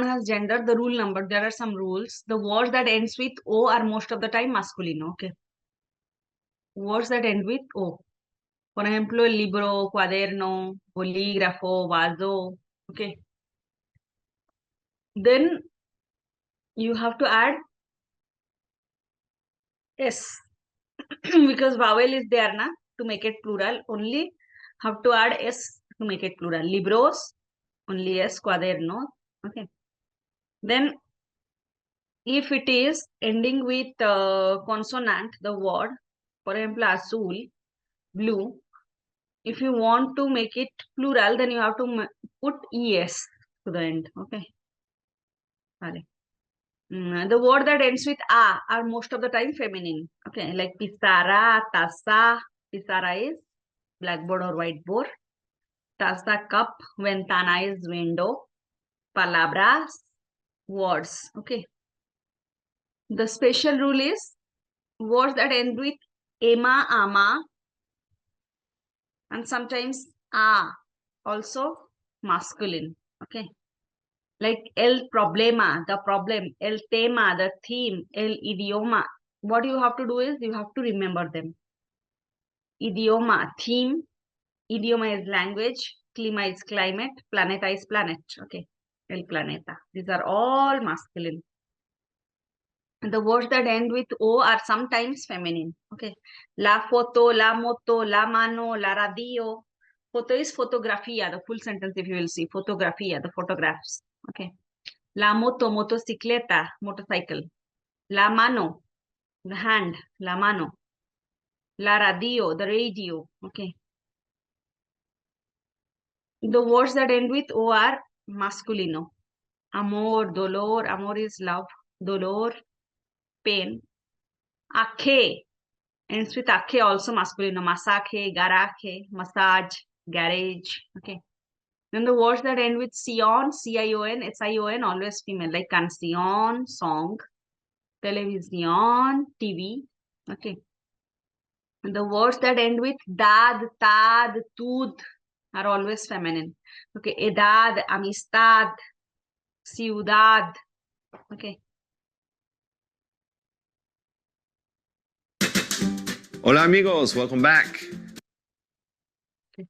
pronoun has gender, the rule number, there are some rules. The words that ends with O are most of the time masculine, okay? Words that end with O. Por ejemplo, el libro, cuaderno, bolígrafo, vaso, okay? Then you have to add S because vowel is there, na, to make it plural. Only have to add S to make it plural. Libros, only S, cuaderno, okay? Then if it is ending with consonant, the word, for example, azul, blue, if you want to make it plural, then you have to put es to the end, okay? Vale. The word that ends with a are most of the time feminine, okay? Like pizarra, taza. Pizarra is blackboard or whiteboard. Taza, cup. Ventana is window. Palabras, words, okay? The special rule is words that end with ema, ama, and sometimes a, also masculine, okay? Like el problema, the problem, el tema, the theme, el idioma. What you have to do is you have to remember them. Idioma, theme, idioma is language, clima is climate, planeta is planet, okay? El planeta. These are all masculine. And the words that end with O are sometimes feminine. Okay. La foto, la moto, la mano, la radio. Photo is fotografía, the full sentence if you will see. Fotografía, the photographs. Okay. La moto, motocicleta, motorcycle. La mano, the hand, la mano. La radio, the radio. Okay. The words that end with O are masculino. Amor, dolor. Amor is love. Dolor, pain. Ache ends with ache, also masculine. Masaje, garaje, massage, garage. Okay. Then the words that end with sion, C-I-O-N, S-I-O-N, always female, like canción, song, television, TV. Okay. And the words that end with dad, tad, tud are always feminine. Okay. Edad, amistad, ciudad. Okay. Hola amigos, welcome back. Okay.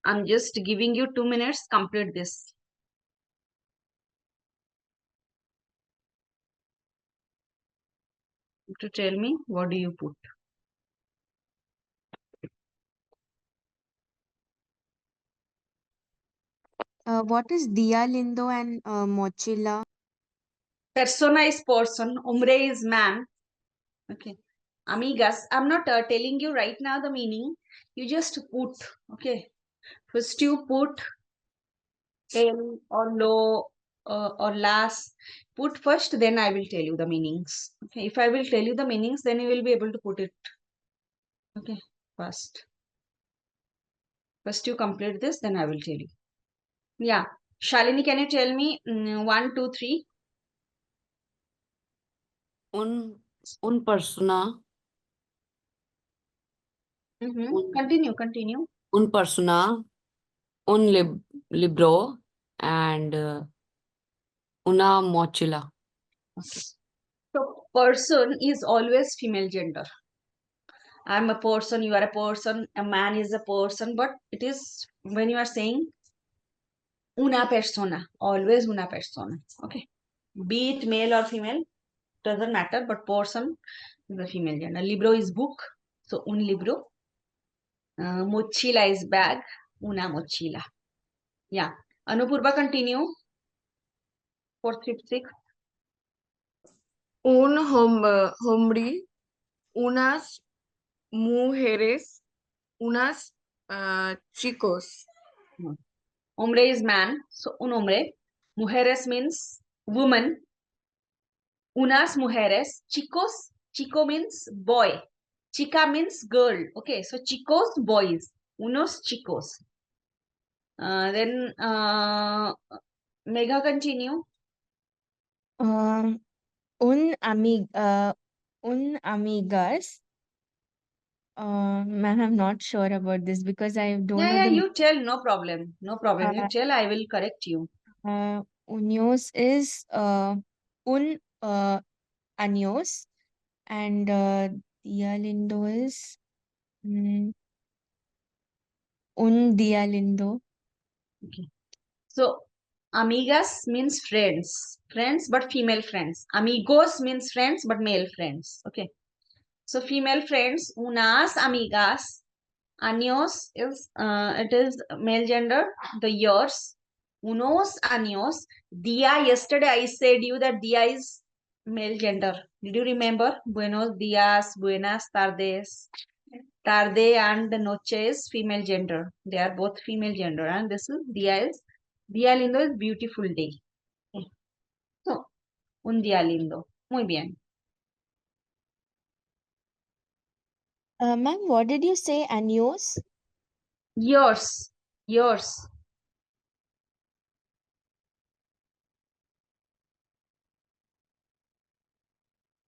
I'm just giving you 2 minutes, complete this. To tell me, what do you put? What is Dia Lindo and Mochila? Persona is person, hombre is man. Okay. Amigas, I'm not telling you right now the meaning. You just put, okay. First you put el or lo or las. Put first, then I will tell you the meanings. Okay. If I will tell you the meanings, then you will be able to put it. Okay. First you complete this, then I will tell you. Yeah. Shalini, can you tell me 1, 2, 3? Un persona. Continue. Un persona, un libro, and una mochila. Okay. So person is always female gender. I'm a person, you are a person, a man is a person, but it is when you are saying una persona, always una persona. Okay. Be it male or female, doesn't matter, but person is a female gender. Libro is book, so un libro. Mochila is bag, una mochila. Yeah. Anupurva, continue. 4th, 5th, 6th. Un hombre, unas mujeres, unas chicos. Hombre is man, so un hombre. Mujeres means woman. Unas mujeres. Chicos, chico means boy. Chica means girl. Okay, so chicos, boys. Unos chicos. Then Megha, continue. Un amigas. Ma'am, I'm not sure about this because I don't know Yeah, the. you tell, no problem. No problem. You tell, I will correct you. Unos is un años, and día lindo is un día lindo. Okay. So, amigas means friends. Friends, but female friends. Amigos means friends, but male friends. Okay. So, female friends, unas amigas. Años is, it is male gender, the years. Unos años. Dia, yesterday I said you that dia is male gender. Did you remember? Buenos dias, buenas tardes. Tarde and the noche is female gender. They are both female gender. And this is dia lindo is beautiful day. Okay. So, un día lindo. Muy bien. Ma'am, what did you say? Años? Yours. Yours.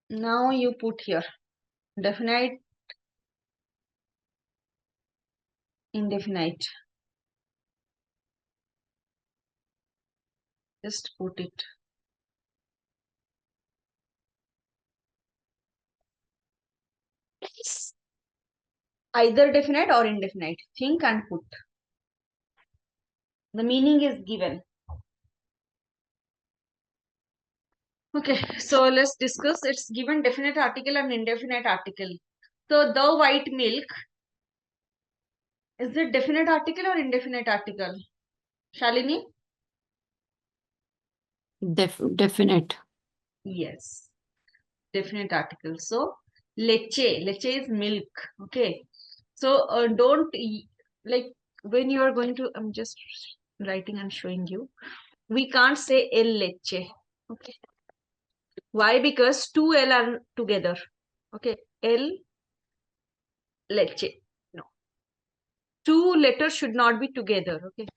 Now you put here. Definite, indefinite. Just put it. Either definite or indefinite. Think and put. The meaning is given. Okay, so let's discuss. It's given definite article and indefinite article. So the white milk, is it definite article or indefinite article? Shalini? Definite. Yes, definite article. So leche is milk. Okay, so don't like when you are going to, I'm just writing and showing you, we can't say el leche. Okay, why? Because two L are together. Okay, el leche. No, two letters should not be together. Okay,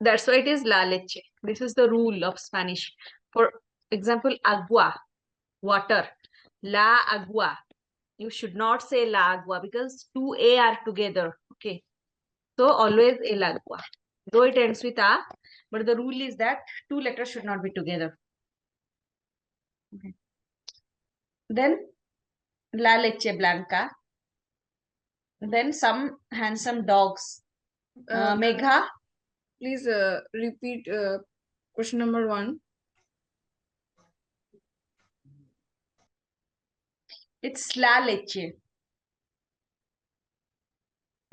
that's why it is la leche. This is the rule of Spanish. For example, agua, water. La agua. You should not say la agua because two A are together. Okay, so always el agua. Though it ends with a, but the rule is that two letters should not be together. Okay. Then la leche blanca. Then some handsome dogs. Ma'am, Megha, please repeat question number 1. it's la leche.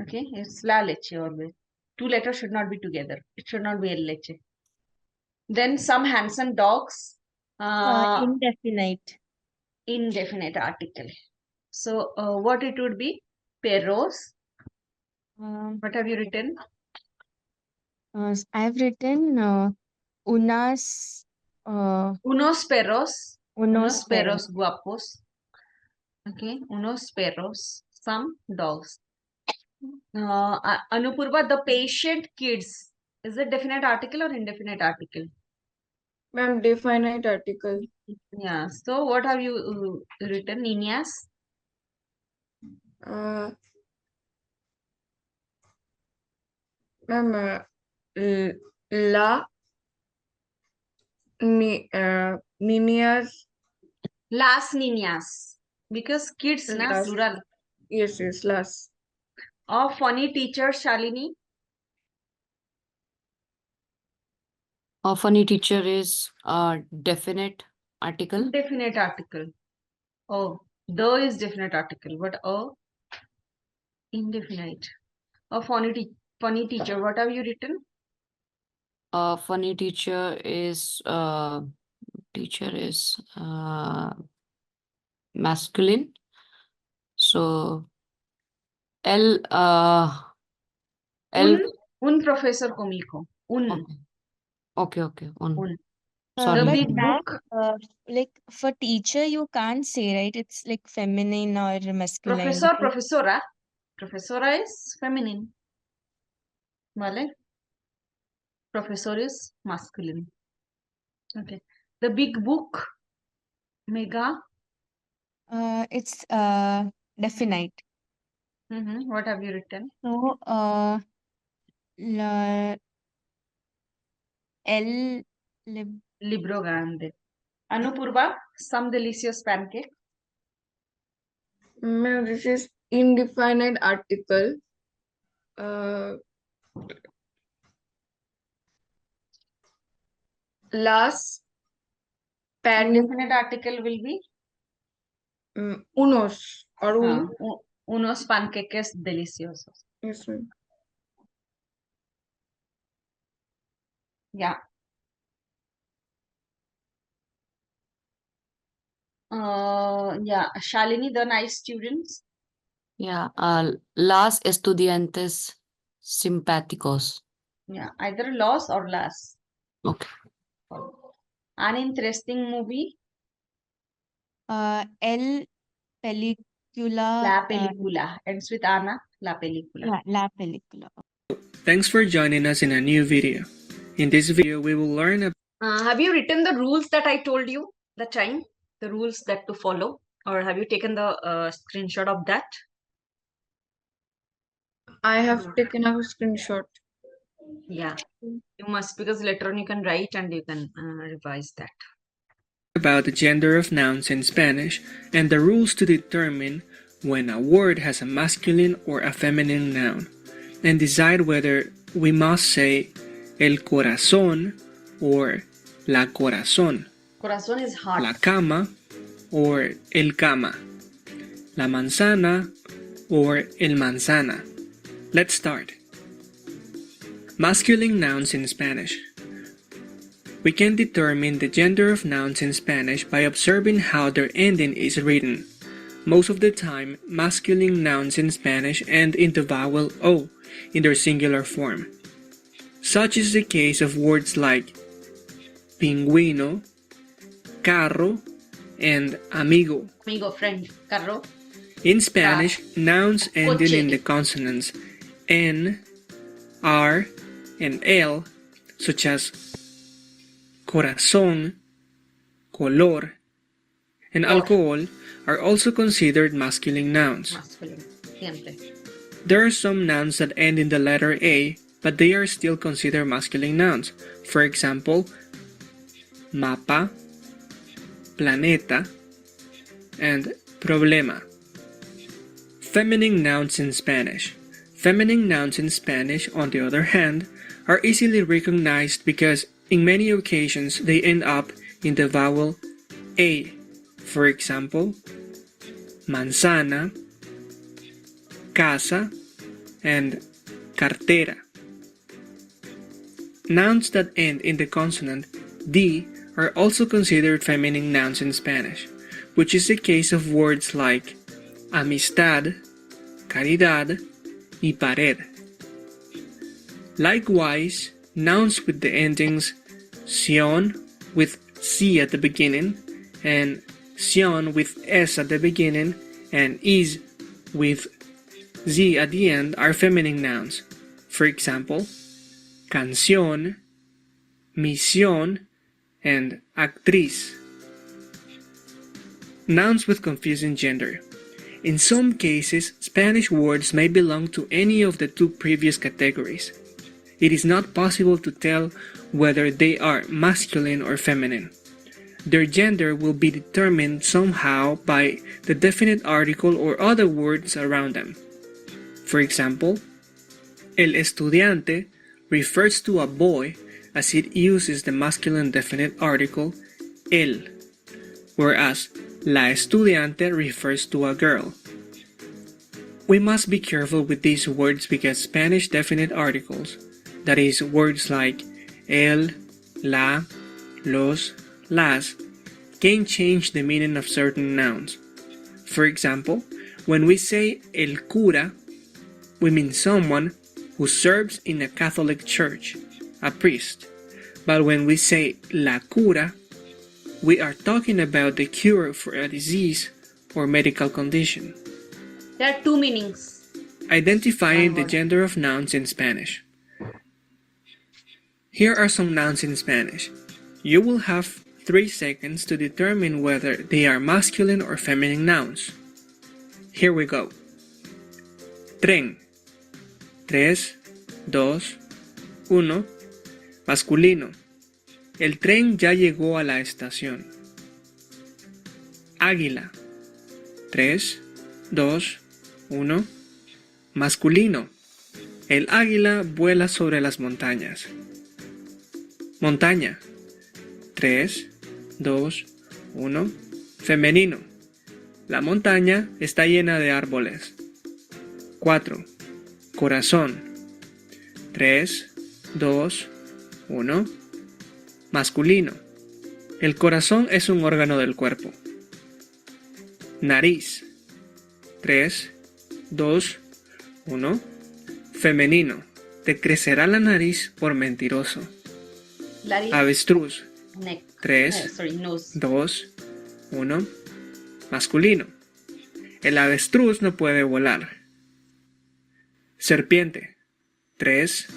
Okay, it's la leche always. Two letters should not be together. It should not be el leche. Then some handsome dogs. Indefinite. Indefinite article. So what it would be? Perros. What have you written? I've written unas Unos perros. unos Perros guapos. Okay, unos perros. Some dogs. Anupurva, the patient kids. Is it definite article or indefinite article? Ma'am, definite article. Yeah. So what have you written? Niñas. Ma'am, la niñas. Las niñas. Because kids, na, Las. plural. Yes, las. Funny teacher, Shalini. A funny teacher is a definite article. Indefinite article. Oh, the is definite article, but indefinite. A funny teacher. What have you written? A funny teacher is masculine. So el Un profesor cómico. Un. Okay. Un. Sorry. The but big ma'am, book. like for teacher you can't say, right? It's like feminine or masculine. Profesora. Profesora is feminine. Vale. Professor is masculine. Okay. The big book. Mega. It's definite. What have you written? So la El lib Libro grande. Anupurva, some delicious pancake. Ma'am, this is indefinite article. Las Indefinite article will be unos or un. unos panqueques deliciosos. Yes, ma'am. Yeah. Yeah. Shalini, the nice students. Yeah. Las estudiantes simpáticos. Yeah. Either los or las. Okay. An interesting movie. el película. La película. Ends with Ana. La película. Yeah, la película. Thanks for joining us in a new video. In this video, we will learn about Have you written the rules that I told you that time? The rules that to follow? Or have you taken the screenshot of that? I have taken a screenshot. Yeah. You must, because later on you can write and you can revise that. the gender of nouns in Spanish and the rules to determine when a word has a masculine or a feminine noun, and decide whether we must say el corazón or la corazón, Corazón is heart. la cama or el cama, la manzana or el manzana. Let's start. Masculine nouns in Spanish. We can determine the gender of nouns in Spanish by observing how their ending is written. Most of the time, masculine nouns in Spanish end in the vowel O in their singular form. Such is the case of words like pingüino, carro, and amigo. Amigo, friend, carro. In Spanish, nouns ending in the consonants N, R, and L, such as corazón, color, and alcohol, are also considered masculine nouns. Masculine. Siempre. There are some nouns that end in the letter A, but they are still considered masculine nouns. For example, mapa, planeta, and problema. Feminine nouns in Spanish. Feminine nouns in Spanish, on the other hand, are easily recognized because in many occasions they end up in the vowel A. For example, manzana, casa, and cartera. Nouns that end in the consonant D are also considered feminine nouns in Spanish, which is the case of words like amistad, caridad, y pared. Likewise, nouns with the endings sion with C at the beginning, and sion with S at the beginning, and is with Z at the end are feminine nouns. For example, canción, misión, and actriz. Nouns with confusing gender. In some cases, Spanish words may belong to any of the two previous categories. It is not possible to tell whether they are masculine or feminine. Their gender will be determined somehow by the definite article or other words around them. For example, el estudiante refers to a boy as it uses the masculine definite article el, whereas la estudiante refers to a girl. We must be careful with these words because Spanish definite articles, that is, words like el, la, los, las, can change the meaning of certain nouns. For example, when we say el cura, we mean someone who serves in a Catholic church, a priest. But when we say la cura, we are talking about the cure for a disease or medical condition. There are two meanings. Identifying the gender of nouns in Spanish. Here are some nouns in Spanish. You will have 3 seconds to determine whether they are masculine or feminine nouns. Here we go. Tren. 3, 2, 1. Masculino. El tren ya llegó a la estación. Águila. 3, 2, 1. Masculino. El águila vuela sobre las montañas. Montaña. 3, 2, 1. Femenino. La montaña está llena de árboles. 4. Corazón. 3, 2, 1. Masculino. El corazón es un órgano del cuerpo. Nariz. 3, 2, 1. Femenino. Te crecerá la nariz por mentiroso. Avestruz. 3, 2, 1. Masculino. El avestruz no puede volar. Serpiente. 3,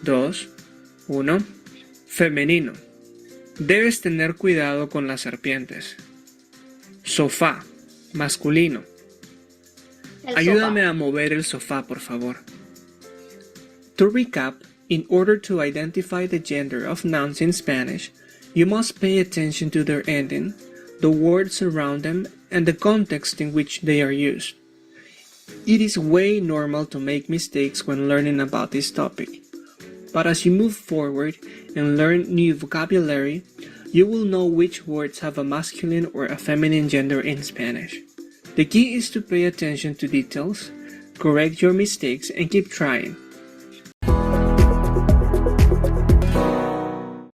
2, 1. Femenino. Debes tener cuidado con las serpientes. Sofá. Masculino. Ayúdame a mover el sofá, por favor. To recap, in order to identify the gender of nouns in Spanish, you must pay attention to their ending, the words around them, and the context in which they are used. It is way normal to make mistakes when learning about this topic, but as you move forward and learn new vocabulary, you will know which words have a masculine or a feminine gender in Spanish. The key is to pay attention to details, correct your mistakes, and keep trying.